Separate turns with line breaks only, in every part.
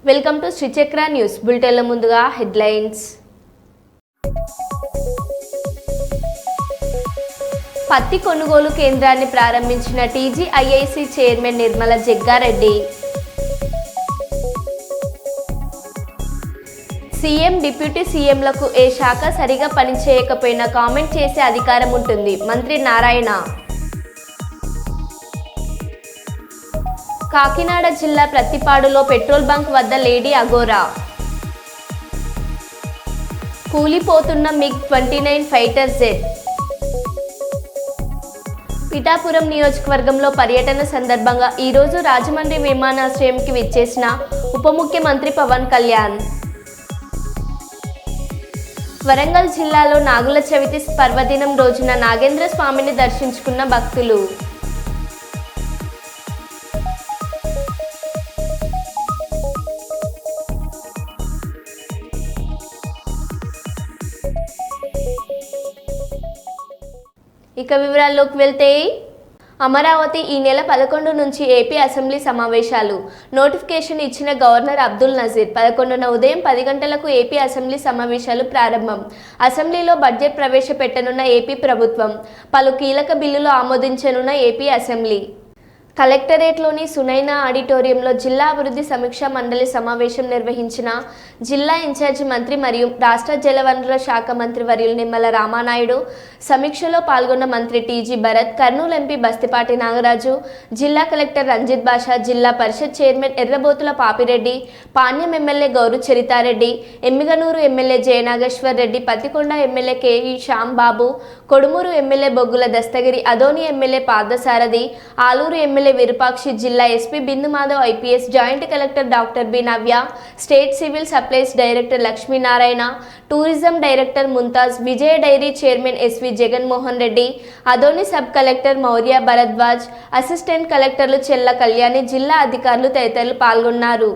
Welcome to Srichakra news బులెటిన్ల ముందుగా headlines. పత్తి కొనుగోలు కేంద్రాన్ని ప్రారంభించిన TGIIC chairman Nirmala Jaggareddy. CM deputy సీఎంలకు ఏ శాఖ సరిగా పనిచేయకపోయినా కామెంట్ చేసే అధికారం ఉంటుంది. మంత్రి నారాయణ. కాకినాడ జిల్లా ప్రత్తిపాడులో పెట్రోల్ బంక్ వద్ద లేడీ అఘోరా. కూలిపోతున్న MiG-29 ఫైటర్ జెట్. పిఠాపురం నియోజకవర్గంలో పర్యటన సందర్భంగా ఈరోజు రాజమండ్రి విమానాశ్రయంకి విచ్చేసిన ఉప ముఖ్యమంత్రి పవన్ కళ్యాణ్. వరంగల్ జిల్లాలో నాగుల చవితి పర్వదినం రోజున నాగేంద్ర స్వామిని దర్శించుకున్న భక్తులు. ఇక వివరాల్లోకి వెళ్తే, అమరావతి ఈ నెల 11 నుంచి ఏపీ అసెంబ్లీ సమావేశాలు నోటిఫికేషన్ ఇచ్చిన గవర్నర్ అబ్దుల్ నజీర్ 11న ఉదయం 10 గంటలకు ఏపీ అసెంబ్లీ సమావేశాలు ప్రారంభం. అసెంబ్లీలో బడ్జెట్ ప్రవేశపెట్టనున్న ఏపీ ప్రభుత్వం, పలు కీలక బిల్లులు ఆమోదించనున్న ఏపీ అసెంబ్లీ. కలెక్టరేట్లోని సునైనా ఆడిటోరియంలో జిల్లా అభివృద్ధి సమీక్షా మండలి సమావేశం నిర్వహించిన జిల్లా ఇన్ఛార్జి మంత్రి మరియు రాష్ట్ర జలవనరుల శాఖ మంత్రి వర్యులు నిమ్మల రామానాయుడు. సమీక్షలో పాల్గొన్న మంత్రి టీజీ భరత్, కర్నూలు ఎంపీ బస్తిపాటి నాగరాజు, జిల్లా collector Ranjit Basha, Zilla Parishad chairman Errabothula Papireddy, Panyam MLA Gowru Charithareddy, Emmiganur MLA Jayanageswar Reddy, Pattikonda MLA KE Shyambabu, Kodumur MLA Boggula Dastagiri, Adoni MLA Parthasarathi, Alur MLA Virupakshi, జిల్లా SP Bindu Madhav IPS, joint collector doctor B Navya, state civil supplies director Lakshminarayana, tourism director Mumtaz, Vijaya dairy chairman SV Jaganmohan Reddy, Adoni sub collector Maurya Bharadwaj, assistant కలెక్టర్లు చెల్ల కళ్యాణి, జిల్లా అధికారులు తదితరులు పాల్గొన్నారు.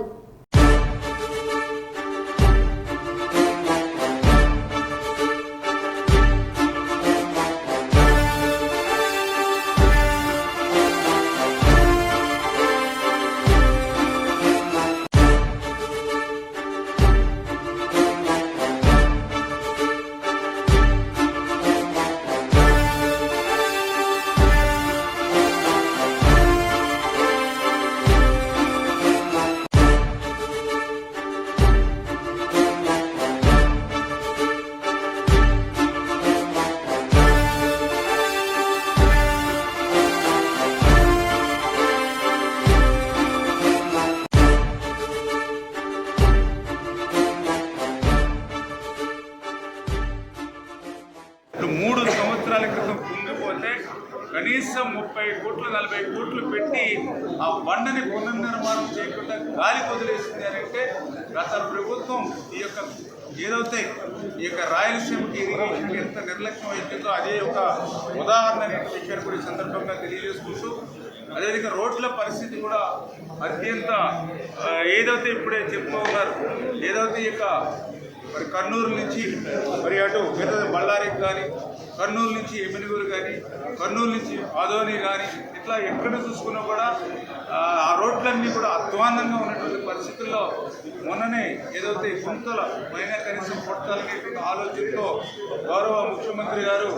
కనీసం 30 కోట్లు 40 కోట్లు పెట్టి ఆ బండని పునర్నిర్మాణం చేయకుండా గాలి వదిలేసింది అని అంటే గత ప్రభుత్వం ఈ యొక్క రాయలసీమకి ఇరిగేషన్కి ఎంత నిర్లక్ష్యం అవుతుందో అదే ఒక ఉదాహరణ నేను చెప్పారు కూడా ఈ సందర్భంగా తెలియజేసుకుంటూ, అదేవిధంగా రోడ్ల పరిస్థితి కూడా అత్యంత ఏదైతే ఇప్పుడే చెప్తూ ఉన్నారు, ఏదైతే ఈ యొక్క మరి కర్నూలు నుంచి మరి అటు బళ్ళారికి కానీ, కర్నూలు నుంచి ఎమ్మిగనూరు కానీ, కర్నూలు నుంచి ఆదోని కానీ, ఇట్లా ఎక్కడ చూసుకున్నా కూడా ఆ రోడ్లన్నీ కూడా అధ్వాన్నంగా ఉన్నటువంటి పరిస్థితుల్లో మొన్ననే ఏదైతే గుంతల పైన కనీసం కొట్టాలనేటువంటి ఆలోచనతో గౌరవ ముఖ్యమంత్రి గారు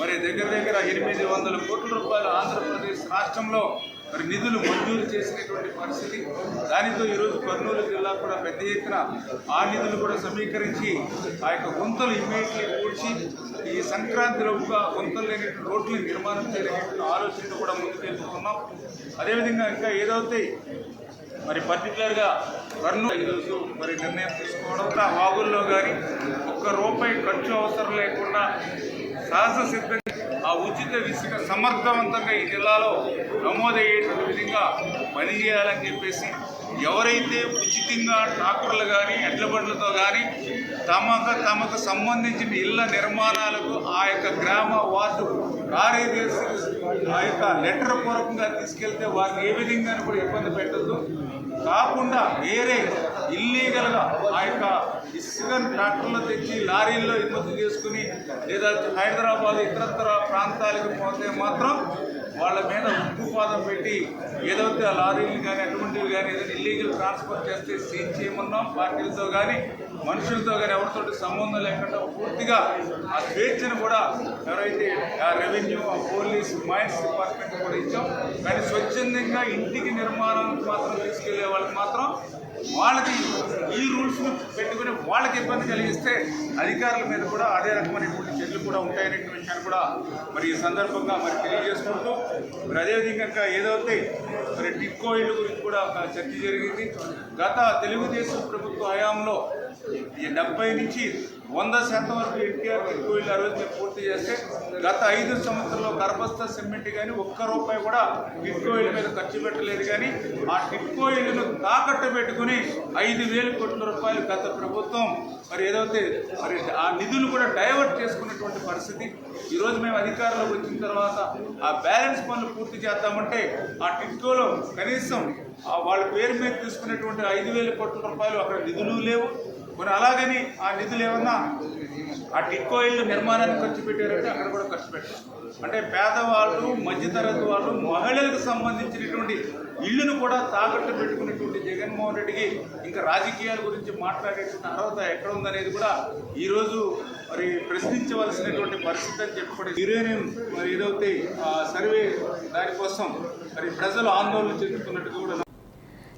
మరి దగ్గర 800 కోట్ల రూపాయలు ఆంధ్రప్రదేశ్ రాష్ట్రంలో మరి నిధులు మంజూరు చేసినటువంటి పరిస్థితి. దానితో ఈరోజు కర్నూలు జిల్లా కూడా పెద్ద ఎత్తున ఆ నిధులు కూడా సమీకరించి ఆ యొక్క గుంతలు ఇమ్మీడియట్లీ పూడ్చి ఈ సంక్రాంతిలోగా గుంతలు లేనటువంటి రోడ్లు నిర్మాణం చేయలేనటువంటి ఆలోచనతో కూడా ముందుకెళ్తున్నాం. అదేవిధంగా ఇంకా ఏదైతే మరి పర్టికులర్గా కర్నూలు ఈరోజు మరి నిర్ణయం తీసుకోవడం, వాగుల్లో కానీ ₹1 ఖర్చు అవసరం లేకుండా సహజసిద్ధంగా ఆ ఉచిత ఇసుక సమర్థవంతంగా ఈ జిల్లాలో నమోదయ్యేటువంటి విధంగా పనిచేయాలని చెప్పేసి, ఎవరైతే ఉచితంగా ట్రాక్టర్లు కానీ ఎడ్ల బండ్లతో కానీ తమకు సంబంధించిన ఇళ్ల నిర్మాణాలకు ఆ యొక్క గ్రామ వార్డు కార్యదర్శి ఆ యొక్క లెటర్ పూర్వకంగా తీసుకెళ్తే వారిని ఏ విధంగా కూడా ఇబ్బంది పెట్టద్దు, కాకుండా వేరే ఇల్లీగల్గా ఆ యొక్క ఇసుకను ట్రాక్టర్లో తెచ్చి లారీల్లో ఎగుమతి చేసుకుని లేదా హైదరాబాద్ ఇతరత్ర ప్రాంతాలకు పోతే మాత్రం వాళ్ళ మీద ఉక్కుపాదం పెట్టి ఏదైతే ఆ లారీలు కానీ అటువంటివి కానీ ఏదైనా ఇల్లీగల్ ట్రాన్స్ఫర్ చేస్తే సీజ్ చేయమన్నాం. పార్టీలతో కానీ మనుషులతో కానీ ఎవరితో సంబంధం లేకుండా పూర్తిగా ఆ స్వేచ్ఛను కూడా ఎవరైతే ఆ రెవెన్యూ, ఆ పోలీస్, మైన్స్ డిపార్ట్మెంట్ కూడా ఇచ్చాం. కానీ స్వచ్ఛందంగా ఇంటికి నిర్మాణానికి మాత్రం తీసుకెళ్లే వాళ్ళకి మాత్రం వాళ్ళకి ఈ రూల్స్ని పెట్టుకుని వాళ్ళకి ఇబ్బంది కలిగిస్తే అధికారుల మీద కూడా అదే రకమైనటువంటి చర్యలు కూడా ఉంటాయనే విషయాన్ని కూడా మరి ఈ సందర్భంగా మరి తెలియజేసుకుంటూ మరి అదేవిధంగా ఏదైతే మరి టిక్కో ఇల్లు గురించి కూడా ఒక చర్చ జరిగింది. గత తెలుగుదేశం ప్రభుత్వ హయాంలో 70 నుంచి 100% వరకు ఎన్టీఆర్ టిక్కో ఇల్లు అభివృద్ధి పూర్తి చేస్తే గత 5 సంవత్సరాల్లో గర్భస్థ సిమెంట్ కానీ ₹1 కూడా టిక్కో ఇల్లు మీద ఖర్చు పెట్టలేదు. కానీ ఆ టిక్కో ఇల్లును తాకట్టు పెట్టుకుని 5,000 కోట్ల రూపాయలు గత ప్రభుత్వం మరి ఏదైతే మరి ఆ నిధులు కూడా డైవర్ట్ చేసుకున్నటువంటి పరిస్థితి. ఈరోజు మేము అధికారంలోకి వచ్చిన తర్వాత ఆ బ్యాలెన్స్ పనులు పూర్తి చేద్దామంటే ఆ టిక్కోలో కనీసం వాళ్ళ పేరు మీద తీసుకున్నటువంటి 5,000 కోట్ల రూపాయలు అక్కడ నిధులు లేవు. మరి అలాగని ఆ నిధులు ఏమన్నా ఆ టిక్కో ఇల్లు నిర్మాణానికి ఖర్చు పెట్టారంటే అక్కడ కూడా ఖర్చు పెట్టారు. అంటే పేదవాళ్ళు, మధ్యతరగతి వాళ్ళు, మహిళలకు సంబంధించినటువంటి ఇల్లును కూడా తాకట్టు పెట్టుకున్నటువంటి జగన్మోహన్ రెడ్డికి ఇంకా రాజకీయాల గురించి మాట్లాడేటువంటి అర్హత ఎక్కడ ఉందనేది కూడా ఈరోజు మరి ప్రశ్నించవలసినటువంటి పరిస్థితి అని చెప్పి యురేనియం మరి ఏదైతే సర్వే దానికోసం మరి ప్రజలు ఆందోళన చెందుతున్నట్టుగా కూడా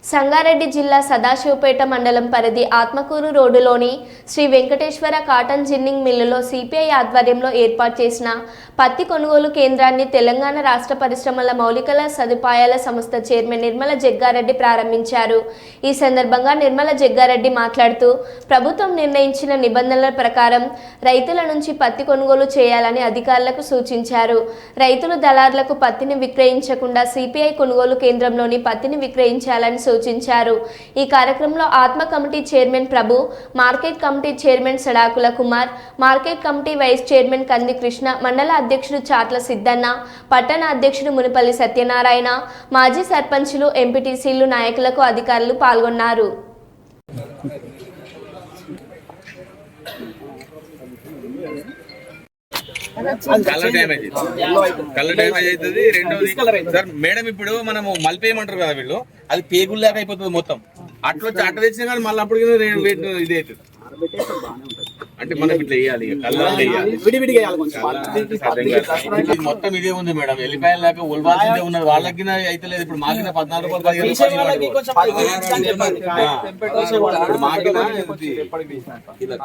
సంగారెడ్డి జిల్లా సదాశివపేట మండలం పరిధి ఆత్మకూరు రోడ్డులోని శ్రీ వెంకటేశ్వర కాటన్ జిన్నింగ్ మిల్లులో సిపిఐ ఆధ్వర్యంలో ఏర్పాటు చేసిన పత్తి కొనుగోలు కేంద్రాన్ని తెలంగాణ రాష్ట్ర పరిశ్రమల మౌలిక సదుపాయాల సంస్థ చైర్మన్ నిర్మల జగ్గారెడ్డి ప్రారంభించారు. ఈ సందర్భంగా నిర్మల జగ్గారెడ్డి మాట్లాడుతూ ప్రభుత్వం నిర్ణయించిన నిబంధనల ప్రకారం రైతుల నుంచి పత్తి కొనుగోలు చేయాలని అధికారులకు సూచించారు. రైతులు దళారులకు పత్తిని విక్రయించకుండా సిపిఐ కొనుగోలు కేంద్రంలోని పత్తిని విక్రయించాలని సూచించారు. ఈ కార్యక్రమంలో ATMA committee chairman Prabhu, market committee chairman Sadakula Kumar, market committee vice chairman Kandi Krishna, మండల అధ్యక్షుడు చాట్ల సిద్ధన్న, పట్టణ అధ్యక్షుడు మునిపల్లి సత్యనారాయణ, మాజీ సర్పంచులు, ఎంపీటీసీలు, నాయకులకు అధికారులు పాల్గొన్నారు.
కలర్ డ్యామేజ్ అవుతుంది. రెండోది సార్ మేడం ఇప్పుడు మనము మలిపేయమంటారు కదా వీళ్ళు, అది పేగులు లేక అయిపోతుంది మొత్తం. అట్లా అట్ట తెచ్చినా కానీ మళ్ళీ అప్పుడు ఇది అవుతుంది. అంటే మనం ఇట్లా వేయాలి, మొత్తం ఇదే ఉంది మేడం. ఎల్లిపాయలు లేక ఉల్వాల్సిందే ఉన్నది. వాళ్ళకి అయితే లేదు. ఇప్పుడు మాకిన 14 రూపాయలు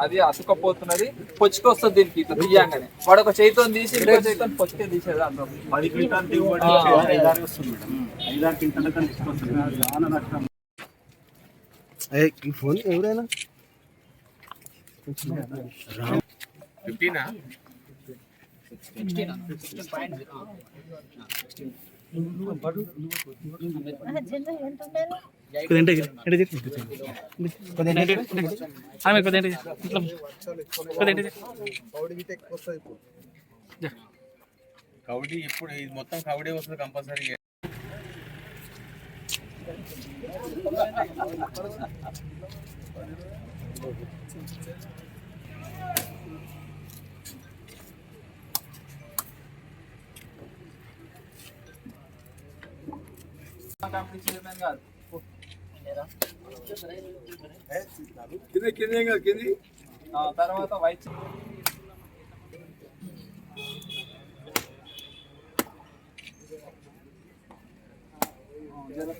అది అతుకపోతున్నది, పొచ్చుకొస్తుంది. దీనికి ఇట్లా తీయంగానే వాడు ఒక చేతితో తీసి ఇంకో చేతితో పొచ్చుకే తీసేది.
ఫోన్ ఎవరైనా
15 కౌడి. ఇప్పుడు ఇది మొత్తం కౌడే వస్తుంది కంపల్సరీ.
తర్వాత వైట్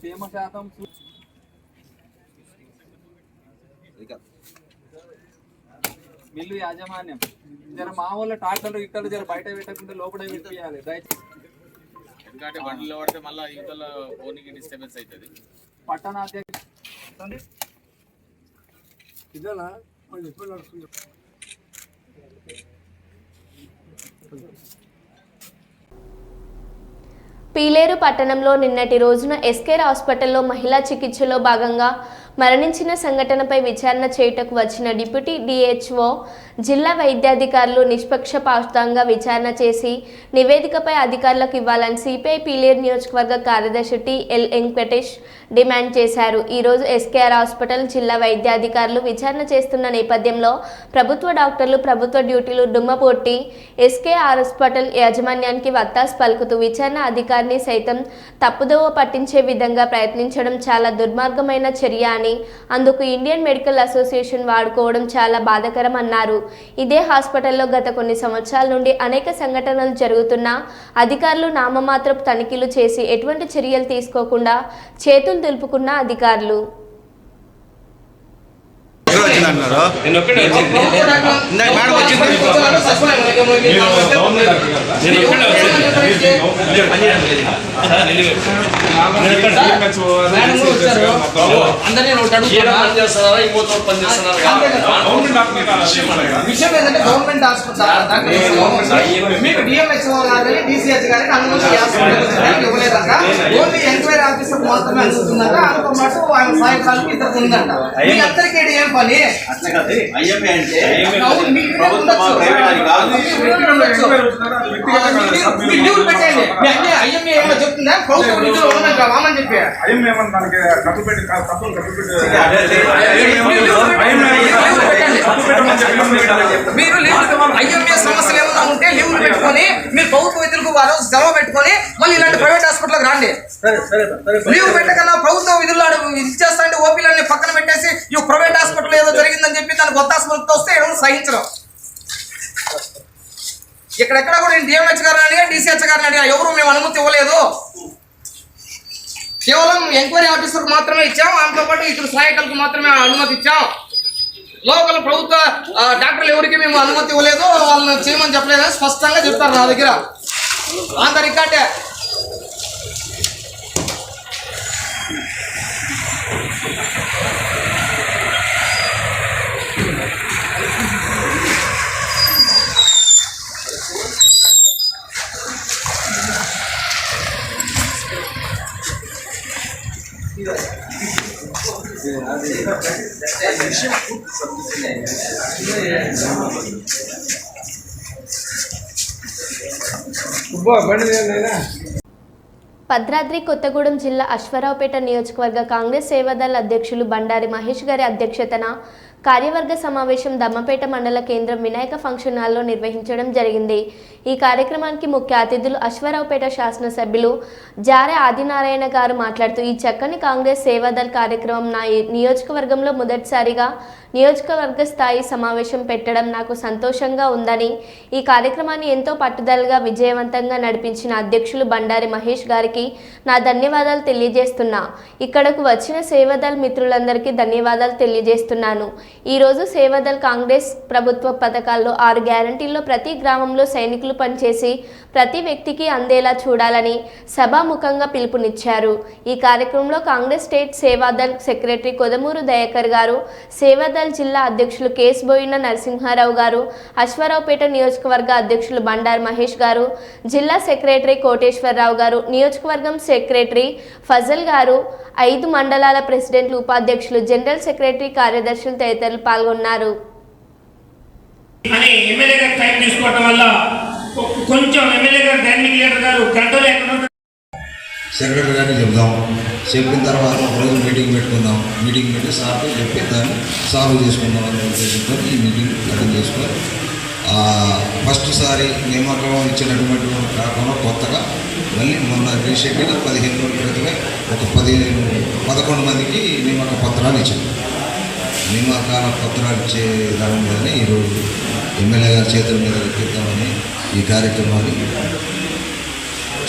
తేమ శాతం మిల్లు యాజమాన్యం జర మామూలు ట్రాక్టర్లు ఇక్కడ జర బయట పెట్టకుండా లోపల పెట్టియాలి.
ఎందుకంటే బండ్లో పడితే మళ్ళీ యువతల ఫోన్కి డిస్టర్బెన్స్ అవుతుంది.
పట్టణ అధ్యక్షుడు
పీలేరు పట్టణంలో నిన్నటి రోజున ఎస్కేర్ హాస్పిటల్లో మహిళా చికిత్సలో భాగంగా మరణించిన సంఘటనపై విచారణ చేయుటకు వచ్చిన డిప్యూటీ డిహెచ్ఓ జిల్లా వైద్యాధికారులు నిష్పక్షపాతంగా విచారణ చేసి నివేదికపై అధికారులకు ఇవ్వాలని సిపిఐ పీలేరు నియోజకవర్గ కార్యదర్శి టి.ఎల్. వెంకటేష్ డిమాండ్ చేశారు. ఈరోజు ఎస్కేఆర్ హాస్పిటల్ జిల్లా వైద్యాధికారులు విచారణ చేస్తున్న నేపథ్యంలో ప్రభుత్వ డాక్టర్లు ప్రభుత్వ డ్యూటీలు డుమ్మపొట్టి ఎస్కేఆర్ హాస్పిటల్ యాజమాన్యానికి వత్తాసు పలుకుతూ విచారణ అధికారిని సైతం తప్పుదోవ పట్టించే విధంగా ప్రయత్నించడం చాలా దుర్మార్గమైన చర్య అని, అందుకు ఇండియన్ మెడికల్ అసోసియేషన్ వాడుకోవడం చాలా బాధాకరం అన్నారు. ఇదే హాస్పిటల్లో గత కొన్ని సంవత్సరాల నుండి అనేక సంఘటనలు జరుగుతున్నా అధికారులు నామమాత్రపు తనిఖీలు చేసి ఎటువంటి చర్యలు తీసుకోకుండా చేతులు దులుపుకున్న అధికారులు
విషయం ఏంటంటే గవర్నమెంట్ హాస్పిటల్ మీకు డిఎంహెచ్ఓ గారి డిసిహెచ్ గారికి అనుమతి ఇవ్వలేదంట. ఓన్లీ ఎంక్వైరీ ఆఫీసర్ మాత్రమే అనుకుంటుందంట. అందుతో పాటు ఆయన సాయంకాలం ఇద్దరు ఉందంట. మీ అందరికీ ఏం పని? లీవ్ పెట్టండి. ఐఎంఏ ఏమో చెప్తుందా ప్రభుత్వం నిధులు ఉండమంట రామని చెప్పి మీరు ఐఎంఏ సమస్యలు ఏమైనా ఉంటే లీవ్లు పెట్టుకొని మీరు ప్రభుత్వ విధులకు వారు సెలవు పెట్టుకొని మళ్ళీ ఇలాంటి ప్రైవేట్ హాస్పిటల్కి రండి. లీవ్ పెట్టకన్నా ప్రభుత్వ విధులు ఇచ్చేస్తా అంటే ఓపీలన్నీ పక్కన పెట్టేసి ఈ ప్రైవేట్ హాస్పిటల్ ఏదో జరిగిందని చెప్పి దానికి కొత్త హాస్పిటల్తో వస్తే ఎవరు సహించడం. ఇక్కడెక్కడ కూడా నేను డిఎంహెచ్ గారిని అడిగా డిసిహెచ్ గారిని అడిగా ఎవరు మేము అనుమతి ఇవ్వలేదు. కేవలం ఎంక్వైరీ ఆఫీసర్కి మాత్రమే ఇచ్చాం. దాంతో పాటు ఇతర సహాయకులకు మాత్రమే అనుమతి ఇచ్చాం. లోకల్ ప్రభుత్వ డాక్టర్లు ఎవరికి మేము అనుమతి ఇవ్వలేదు, వాళ్ళని చేయమని చెప్పలేదని స్పష్టంగా చెప్తారు నా దగ్గర. అంత రికార్డే.
భద్రాద్రి కొత్తగూడెం జిల్లా అశ్వారావుపేట నియోజకవర్గ కాంగ్రెస్ సేవాదళ అధ్యక్షులు బండారి మహేష్ గారి అధ్యక్షతన కార్యవర్గ సమావేశం దమ్మపేట మండల కేంద్రం వినాయక ఫంక్షన్ హాల్లో నిర్వహించడం జరిగింది. ఈ కార్యక్రమానికి ముఖ్య అతిథులు అశ్వారావుపేట శాసనసభ్యులు జారె ఆదినారాయణ గారు మాట్లాడుతూ ఈ చక్కని కాంగ్రెస్ సేవాదళ కార్యక్రమం నా నియోజకవర్గంలో మొదటిసారిగా నియోజకవర్గ స్థాయి సమావేశం పెట్టడం నాకు సంతోషంగా ఉందని, ఈ కార్యక్రమాన్ని ఎంతో పట్టుదలగా విజయవంతంగా నడిపించిన అధ్యక్షులు బండారి మహేష్ గారికి నా ధన్యవాదాలు తెలియజేస్తున్నా. ఇక్కడకు వచ్చిన సేవాదళ మిత్రులందరికీ ధన్యవాదాలు తెలియజేస్తున్నాను. ఈరోజు సేవాదళ కాంగ్రెస్ ప్రభుత్వ పథకాల్లో 6 గ్యారంటీల్లో ప్రతి గ్రామంలో సైనికులు పనిచేసి ప్రతి వ్యక్తికి అందేలా చూడాలని సభాముఖంగా పిలుపునిచ్చారు. ఈ కార్యక్రమంలో కాంగ్రెస్ స్టేట్ సేవాదళ సెక్రటరీ కొదమూరు దయాకర్ గారు, సేవాదళ జిల్లా అధ్యక్షులు కేస్ బోయిన నరసింహారావు గారు, అశ్వారావుపేట నియోజకవర్గ అధ్యక్షులు బండారి మహేష్ గారు, జిల్లా సెక్రటరీ కోటేశ్వరరావు గారు, నియోజకవర్గం సెక్రటరీ ఫజల్ గారు, 5 మండలాల ప్రెసిడెంట్లు, ఉపాధ్యక్షులు, జనరల్ సెక్రటరీ, కార్యదర్శులు తదితరులు పాల్గొన్నారు.
ఎమ్మెల్యే గారు టైం తీసుకోవడం వల్ల కొంచెం ఎమ్మెల్యే గారు డైనమిక్ లీడర్ గారు కంట్రోల్ ఎక్కడ
సెక్రటరీ గారిని చెప్దాం. చెప్పిన తర్వాత ఒకరోజు మీటింగ్ పెట్టుకుందాం. మీటింగ్ పెట్టి సార్తో చెప్పి దాన్ని సాల్వ్ చేసుకుందాం అనే ఉద్దేశంతో ఈ మీటింగ్ అటెండ్ చేసుకొని ఫస్ట్ సారి నియామకం ఇచ్చినటువంటి కాకుండా కొత్తగా మళ్ళీ మొన్న రీషెడ్యూల్ 15 రోజుల క్రితమే ఒక 11 మందికి నియామక పత్రాలు ఇచ్చారు. నియామకాల పత్రాలు ఇచ్చే దాని మీదనే ఈరోజు ఎమ్మెల్యే గారి చేతుల మీద ఎక్కిద్దామని ఈ కార్యక్రమాన్ని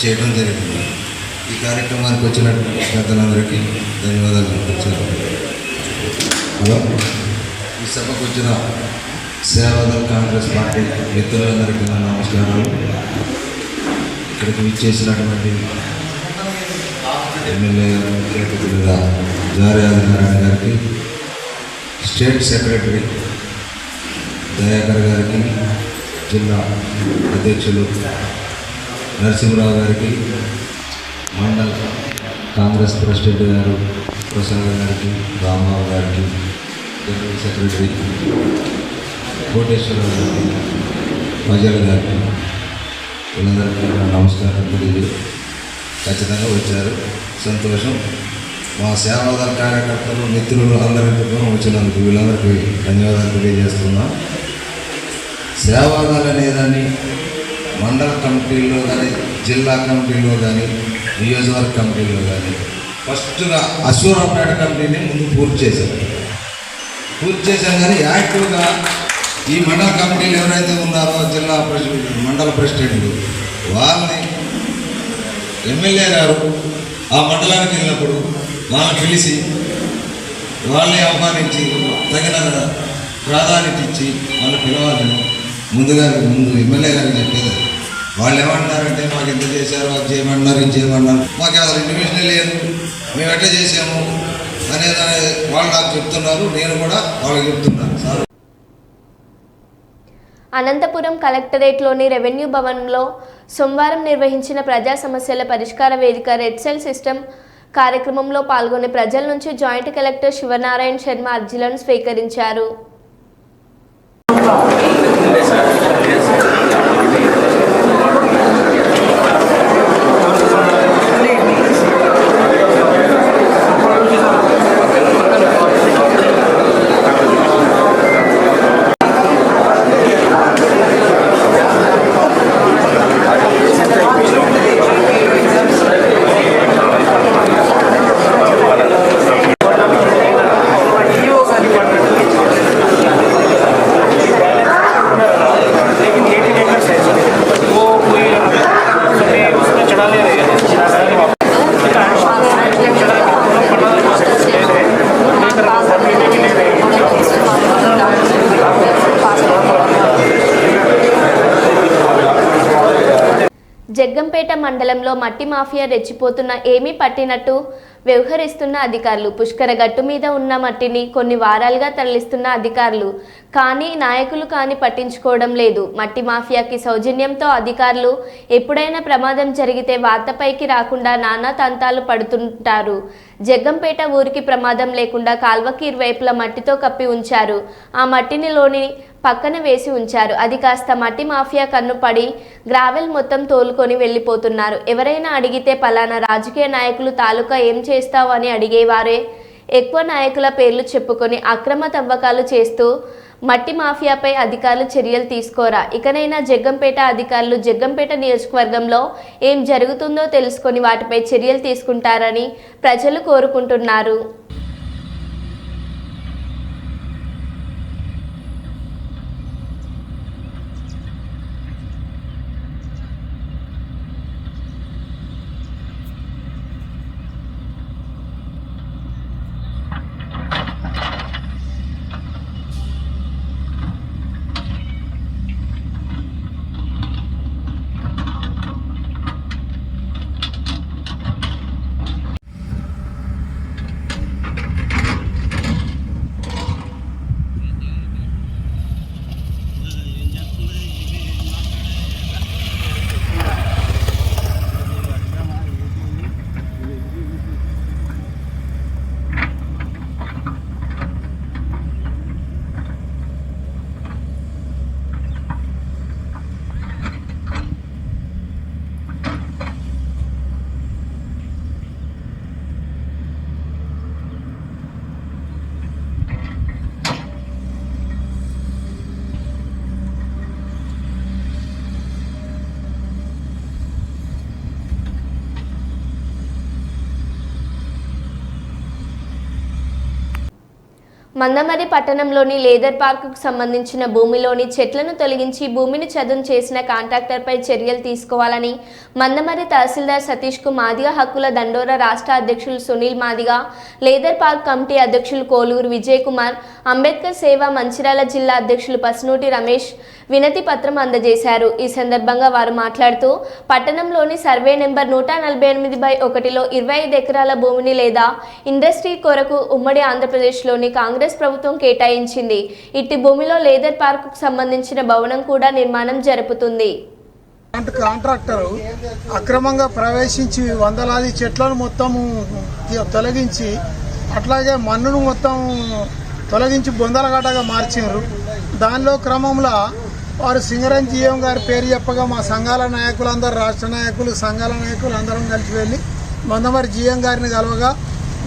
చేయడం జరిగింది. ఈ కార్యక్రమానికి వచ్చినటువంటి పెద్దలందరికీ ధన్యవాదాలు అర్పించారు. ఈ సభకు వచ్చిన సేవాదళ కాంగ్రెస్ పార్టీ మిత్రులందరికీ నా నమస్కారాలు. ఇక్కడికి విచ్చేసినటువంటి ఎమ్మెల్యే గారు జారే ఆదినారాయణ గారికి, స్టేట్ సెక్రటరీ దయాకర్ గారికి, జిల్లా అధ్యక్షులు నరసింహరావు గారికి, మండల కాంగ్రెస్ ప్రెసిడెంట్ గారు ప్రసాద్ గారికి, రాంబాబు గారికి, జనరల్ సెక్రటరీ కోటేశ్వరరావు గారికి, ఫజల్ గారికి, వీళ్ళందరికీ నమస్కారం తెలియజేసి ఖచ్చితంగా వచ్చారు. సంతోషం. మా సేవాదళ కార్యకర్తలు మిత్రులు అందరికీ వచ్చినందుకు వీళ్ళందరికీ ధన్యవాదాలు తెలియజేస్తున్నాం. సేవాదళ అనేదాన్ని మండల కమిటీల్లో కానీ జిల్లా కమిటీలో కానీ నియోజకవర్గ కమిటీలో కానీ ఫస్ట్గా అశ్వరావుపేట కమిటీని ముందు పూర్తి చేశాం కానీ యాక్టివ్గా ఈ మండల కమిటీలు ఎవరైతే ఉన్నారో జిల్లా మండల ప్రెసిడెంట్లు వాళ్ళని ఎమ్మెల్యే గారు ఆ మండలానికి వెళ్ళినప్పుడు వాళ్ళని పిలిచి వాళ్ళని ఆహ్వానించి తగిన ప్రాధాన్యత ఇచ్చి వాళ్ళు పిలవాలని ముందు ఎమ్మెల్యే గారికి చెప్పేది. వాళ్ళు ఏమంటారంటే మాకు ఎంత చేశారు, అది చేయమన్నారు, ఇది చేయమన్నారు, మాకు అసలు ఇండివిజువల్ లేదు, మేము ఎట్లా చేసాము అనేది వాళ్ళు నాకు చెప్తున్నారు, నేను కూడా వాళ్ళకి చెప్తున్నాను. సార్
అనంతపురం కలెక్టరేట్లోని రెవెన్యూ భవన్లో సోమవారం నిర్వహించిన ప్రజా సమస్యల పరిష్కార వేదిక రెడ్ సెల్ సిస్టమ్ కార్యక్రమంలో పాల్గొనే ప్రజల నుంచి జాయింట్ కలెక్టర్ శివనారాయణ శర్మ అర్జీలను స్వీకరించారు. జగ్గంపేట మండలంలో మట్టి మాఫియా రెచ్చిపోతున్న ఏమీ పట్టినట్టు వ్యవహరిస్తున్న అధికారులు. పుష్కర గట్టు మీద ఉన్న మట్టిని కొన్ని వారాలుగా తరలిస్తున్న అధికారులు కానీ నాయకులు కానీ పట్టించుకోవడం లేదు. మట్టి మాఫియాకి సౌజన్యంతో అధికారులు ఎప్పుడైనా ప్రమాదం జరిగితే వార్తపైకి రాకుండా నానా తంతాలు పడుతుంటారు. జగ్గంపేట ఊరికి ప్రమాదం లేకుండా కాల్వకి ఇరువైపులా మట్టితో కప్పి ఉంచారు. ఆ మట్టిని లోని పక్కన వేసి ఉంచారు. అది కాస్త మట్టి మాఫియా కన్ను పడి గ్రావెల్ మొత్తం తోలుకొని వెళ్ళిపోతున్నారు. ఎవరైనా అడిగితే పలానా రాజకీయ నాయకులు తాలూకా ఏం చేస్తావు అని అడిగేవారే ఎక్కువ. నాయకుల పేర్లు చెప్పుకొని అక్రమ తవ్వకాలు చేస్తూ మట్టి మాఫియాపై అధికారులు చర్యలు తీసుకోరా? ఇకనైనా జగ్గంపేట అధికారులు జగ్గంపేట నియోజకవర్గంలో ఏం జరుగుతుందో తెలుసుకొని వాటిపై చర్యలు తీసుకుంటారని ప్రజలు కోరుకుంటున్నారు. మందమరి పట్టణంలోని లేదర్ పార్కుకు సంబంధించిన భూమిలోని చెట్లను తొలగించి భూమిని చదును చేసిన కాంట్రాక్టర్పై చర్యలు తీసుకోవాలని మందమరి తహసీల్దార్ సతీష్కు మాదిగ హక్కుల దండోరా రాష్ట్ర అధ్యక్షులు Sunil Madiga, leather park committee అధ్యక్షులు కోలూరు విజయ్ కుమార్, అంబేద్కర్ సేవ మంచిర్యాల జిల్లా అధ్యక్షులు పసునూటి రమేష్ వినతి పత్రం అందజేశారు. ఈ సందర్భంగా వారు మాట్లాడుతూ పట్టణంలోని సర్వే నెంబర్ 148/1లో 25 ఎకరాల భూమిని లేదా ఇండస్ట్రీ కొరకు ఉమ్మడి ఆంధ్రప్రదేశ్లోని కాంగ్రెస్ ప్రభుత్వం కేటాయించింది. ఇట్టి భూమిలో లేదర్ పార్కుకు సంబంధించిన భవనం కూడా నిర్మాణం జరుపుతుంది.
కాంట్రాక్టర్ అక్రమంగా ప్రవేశించి వందలాది చెట్లను మొత్తం తొలగించి అట్లాగే మన్నును మొత్తం తొలగించి బొందలగడ్డగా మార్చారు. దానిలో క్రమంలో వారు సింగరేణి జీఎం గారి పేరు చెప్పగా మా సంఘాల నాయకులందరూ, రాష్ట్ర నాయకులు, సంఘాల నాయకులు అందరం కలిసి వెళ్ళి మందమరి జీఎం గారిని కలవగా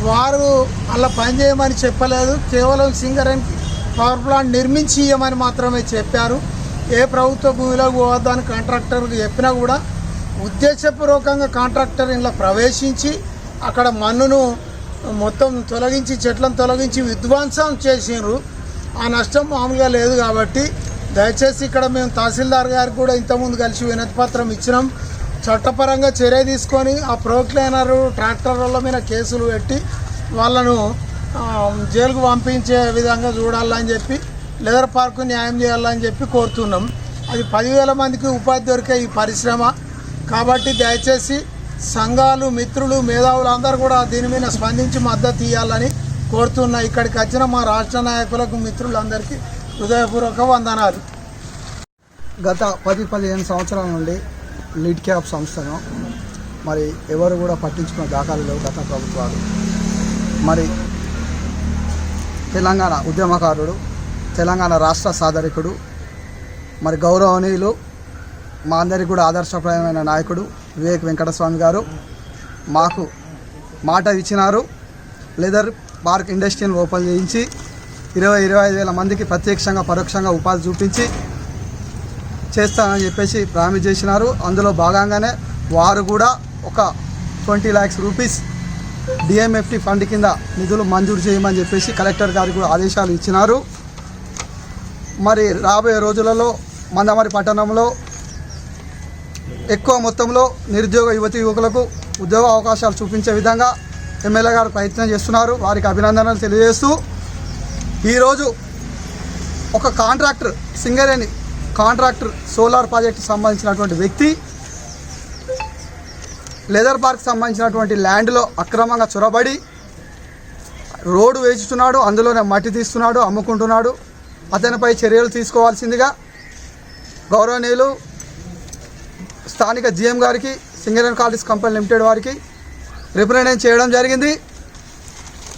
వారు అలా పనిచేయమని చెప్పలేదు. కేవలం సింగరేణి పవర్ ప్లాంట్ నిర్మించి ఇవ్వమని మాత్రమే చెప్పారు. ఏ ప్రభుత్వ భూమిలోకి పోవద్దని కాంట్రాక్టర్కి చెప్పినా కూడా ఉద్దేశపూర్వకంగా కాంట్రాక్టర్ ఇలా ప్రవేశించి అక్కడ మన్నును మొత్తం తొలగించి చెట్లను తొలగించి విధ్వంసం చేసిండ్రు. ఆ నష్టం మామూలుగా లేదు. కాబట్టి దయచేసి ఇక్కడ మేము తహసీల్దార్ గారికి కూడా ఇంతకుముందు కలిసి వినతి పత్రం ఇచ్చినాం. చట్టపరంగా చర్య తీసుకొని ఆ ప్రోక్లైనరు ట్రాక్టర్ల మీద కేసులు పెట్టి వాళ్ళను జైలుకు పంపించే విధంగా చూడాలని చెప్పి లెదర్ పార్కు న్యాయం చేయాలని చెప్పి కోరుతున్నాం. అది 10,000 మందికి ఉపాధి దొరికే ఈ పరిశ్రమ. కాబట్టి దయచేసి సంఘాలు, మిత్రులు, మేధావులు అందరూ కూడా దీని మీద స్పందించి మద్దతు ఇవ్వాలని కోరుతున్నా. ఇక్కడికి వచ్చిన మా రాష్ట్ర నాయకులకు, మిత్రులందరికీ హృదయపూర్వక వందనాలు.
గత 10-15 సంవత్సరాల నుండి లీడ్ క్యాప్ సంస్థను మరి ఎవరు కూడా పట్టించుకున్న దాఖలు లేవు గత ప్రభుత్వాలు. మరి తెలంగాణ ఉద్యమకారుడు, తెలంగాణ రాష్ట్ర సాధరికుడు, మరి గౌరవనీయులు, మా అందరికీ కూడా ఆదర్శప్రాయమైన నాయకుడు వివేక్ వెంకటస్వామి గారు మాకు మాట ఇచ్చినారు. లెదర్ పార్క్ ఇండస్ట్రీని ఓపెన్ చేయించి 20-25 మందికి ప్రత్యక్షంగా పరోక్షంగా ఉపాధి చూపించి చేస్తానని చెప్పేసి ప్రామిస్ చేసినారు. అందులో భాగంగానే వారు కూడా ఒక 20 lakhs రూపీస్ డిఎంఎఫ్టీ ఫండ్ కింద నిధులు మంజూరు చేయమని చెప్పేసి కలెక్టర్ గారికి కూడా ఆదేశాలు ఇచ్చినారు. మరి రాబోయే రోజులలో మందమరి పట్టణంలో ఎక్కువ మొత్తంలో నిరుద్యోగ యువకులకు ఉద్యోగ అవకాశాలు చూపించే విధంగా ఎమ్మెల్యే గారు ప్రయత్నం చేస్తున్నారు. వారికి అభినందనలు తెలియజేస్తూ ఈరోజు ఒక కాంట్రాక్టర్, సింగరేణి కాంట్రాక్టర్ సోలార్ ప్రాజెక్టుకి సంబంధించినటువంటి వ్యక్తి లెదర్ పార్క్ సంబంధించినటువంటి ల్యాండ్లో అక్రమంగా చొరబడి రోడ్డు వేస్తున్నాడు, అందులోనే మట్టి తీస్తున్నాడు, అమ్ముకుంటున్నాడు. అతనిపై చర్యలు తీసుకోవాల్సిందిగా గౌరవనీయులు స్థానిక జీఎం గారికి, సింగరేణి కాలేజ్ కంపెనీ లిమిటెడ్ వారికి రిప్రజెంట్ చేయడం జరిగింది.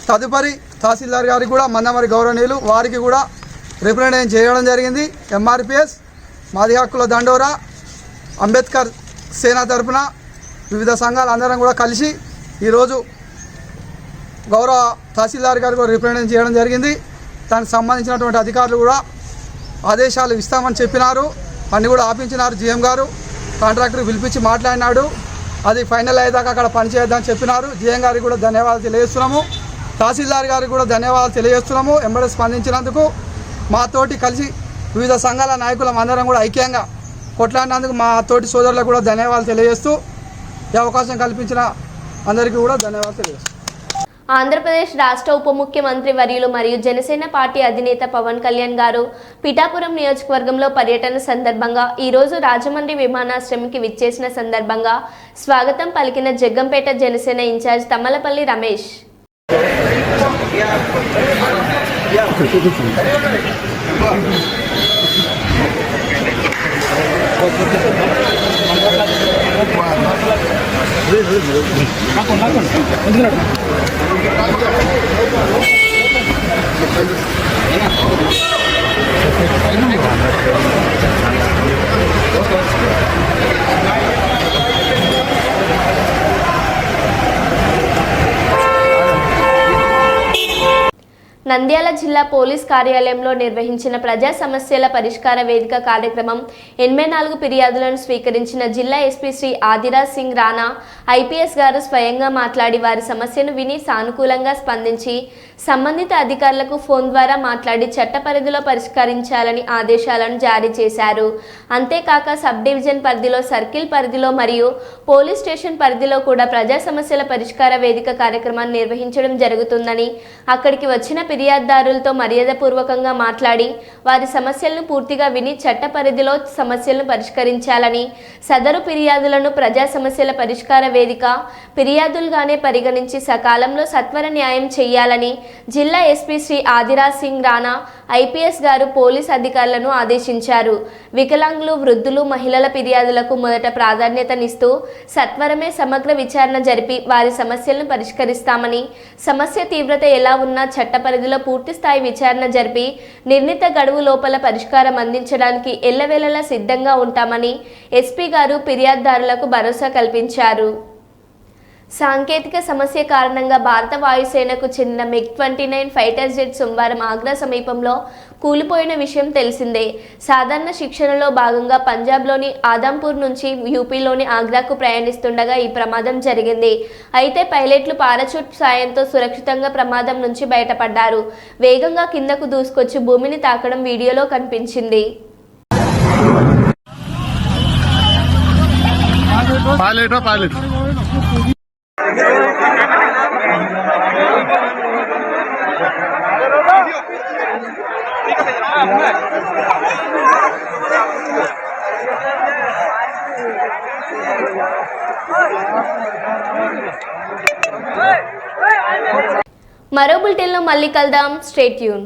తదుపరి తహసీల్దార్ గారికి కూడా మందమరి గౌరవనీయులు వారికి కూడా రిప్రజెంట్ చేయడం జరిగింది. ఎంఆర్పిఎస్, మాది హక్కుల దండోరా, అంబేద్కర్ సేన తరపున వివిధ సంఘాలు అందరం కూడా కలిసి ఈరోజు గౌరవ తహసీల్దార్ గారికి కూడా రిప్రజెంట్ చేయడం జరిగింది. దానికి సంబంధించినటువంటి అధికారులు కూడా ఆదేశాలు ఇస్తామని చెప్పినారు. అన్నీ కూడా ఆపించినారు. జీఎం గారు కాంట్రాక్టర్ పిలిపించి మాట్లాడినాడు. అది ఫైనల్ అయ్యేదాకా అక్కడ పనిచేద్దామని చెప్పినారు. జీఎం గారికి కూడా ధన్యవాదాలు తెలియజేస్తున్నాము. తహసీల్దార్ గారికి కూడా ధన్యవాదాలు తెలియజేస్తున్నాము. ఎంబడే స్పందించినందుకు, మాతోటి కలిసి వివిధ సంఘాల నాయకులం అందరం కూడా ఐక్యంగా కొట్లాడినందుకు మా తోటి సోదరులకు కూడా ధన్యవాదాలు తెలియజేస్తూ ఈ అవకాశం కల్పించిన అందరికీ కూడా ధన్యవాదాలు తెలియజేస్తున్నాం.
ఆంధ్రప్రదేశ్ రాష్ట్ర ఉప ముఖ్యమంత్రి వర్యులు మరియు జనసేన పార్టీ అధినేత పవన్ కళ్యాణ్ గారు పిఠాపురం నియోజకవర్గంలో పర్యటన సందర్భంగా ఈరోజు రాజమండ్రి విమానాశ్రయంకి విచ్చేసిన సందర్భంగా స్వాగతం పలికిన జగ్గంపేట జనసేన ఇన్ఛార్జ్ తమ్మలపల్లి రమేష్. నంద్యాల జిల్లా పోలీస్ కార్యాలయంలో నిర్వహించిన ప్రజా సమస్యల పరిష్కార వేదిక కార్యక్రమం 84 ఫిర్యాదులను స్వీకరించిన జిల్లా ఎస్పీ శ్రీ ఆదిరాజ్ సింగ్ రాణా ఐపీఎస్ గారు స్వయంగా మాట్లాడి వారి సమస్యను విని సానుకూలంగా స్పందించి సంబంధిత అధికారులకు ఫోన్ ద్వారా మాట్లాడి చట్ట పరిధిలో పరిష్కరించాలని ఆదేశాలను జారీ చేశారు. అంతేకాక సబ్ డివిజన్ పరిధిలో, సర్కిల్ పరిధిలో మరియు పోలీస్ స్టేషన్ పరిధిలో కూడా ప్రజా సమస్యల పరిష్కార వేదిక కార్యక్రమాన్ని నిర్వహించడం జరుగుతుందని, అక్కడికి వచ్చిన ఫిర్యాదుదారులతో మర్యాదపూర్వకంగా మాట్లాడి వారి సమస్యలను పూర్తిగా విని చట్ట పరిధిలో సమస్యలను పరిష్కరించాలని, సదరు ఫిర్యాదులను ప్రజా సమస్యల పరిష్కార వేదిక ఫిర్యాదులుగానే పరిగణించి సకాలంలో సత్వర న్యాయం చేయాలని జిల్లా ఎస్పీ శ్రీ ఆదిరాజ్ సింగ్ రాణా ఐపీఎస్ గారు పోలీస్ అధికారులను ఆదేశించారు. వికలాంగులు, వృద్ధులు, మహిళల ఫిర్యాదులకు మొదట ప్రాధాన్యతనిస్తూ సత్వరమే సమగ్ర విచారణ జరిపి వారి సమస్యలను పరిష్కరిస్తామని, సమస్య తీవ్రత ఎలా ఉన్నా చట్ట పరిధిలో పూర్తిస్థాయి విచారణ జరిపి నిర్ణీత గడువు లోపల పరిష్కారం అందించడానికి ఎల్లవేళలా సిద్ధంగా ఉంటామని ఎస్పీ గారు ఫిర్యాదుదారులకు భరోసా కల్పించారు. సాంకేతిక సమస్య కారణంగా భారత వాయుసేనకు చెందిన MiG-29 ఫైటర్ జెట్ సోమవారం ఆగ్రా సమీపంలో కూలిపోయిన విషయం తెలిసిందే. సాధారణ శిక్షణలో భాగంగా పంజాబ్లోని ఆదంపూర్ నుంచి యూపీలోని ఆగ్రాకు ప్రయాణిస్తుండగా ఈ ప్రమాదం జరిగింది. అయితే పైలట్లు పారాచూట్ సాయంతో సురక్షితంగా ప్రమాదం నుంచి బయటపడ్డారు. వేగంగా కిందకు దూసుకొచ్చి భూమిని తాకడం వీడియోలో కనిపించింది. మరో బులెటిన్లో మళ్ళీ కలుద్దాం. Stay tune.